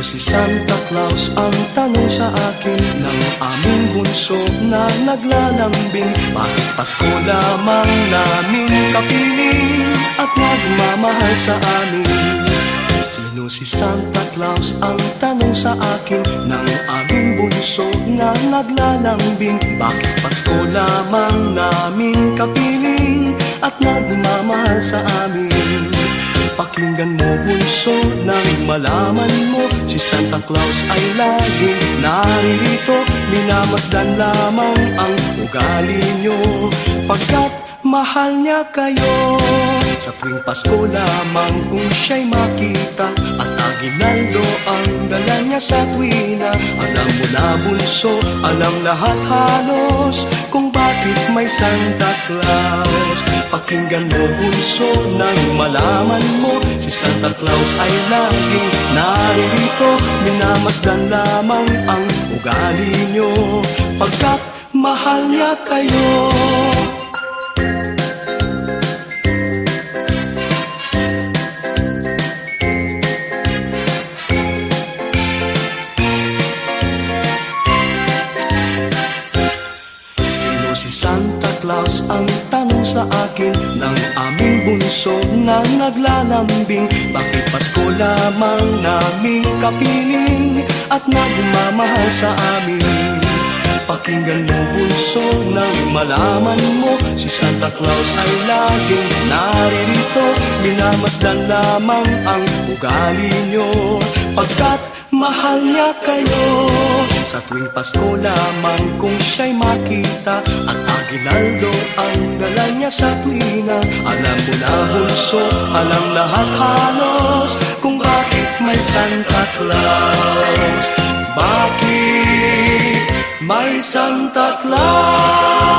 Si Santa Claus ang tanong sa akin ng aming bunso na naglalambing. Bakit Pasko lamang namin kapiling at nagmamahal sa amin? Sino si Santa Claus ang tanong sa akin ng aming bunso na naglalambing. Bakit Pasko lamang namin kapiling at nagmamahal sa amin? Pakinggan mo bunso nang malaman mo, si Santa Claus ay laging naririto. Minamasdan lamang ang ugali nyo, pagkat mahal niya kayo. Sa tuwing Pasko lamang kung siya'y makita, at aginaldo ang dala niya sa tuwina. Alam mo na bunso, alam lahat halos kung bakit may Santa Claus. Pakinggan mo bunso nang malaman mo, si Santa Claus ay laging naririto. Minamasdan lamang ang ugali nyo, pagkat mahal niya kayo. Si Santa Claus ang tanong sa akin ng aming bunso na naglalambing. Bakit Pasko lamang naming kapiling at nagmamahal sa amin? Pakinggan mo bunso nang malaman mo, si Santa Claus ay laging naririto. Minamasdan lamang ang ugali nyo, pagkat mahal niya kayo. Sa tuwing Pasko lamang kung siya'y makita, at aginaldo ang dala niya sa tuwina. Alam mo na bunso, alam lahat halos kung bakit may Santa Claus. Bakit may Santa Claus?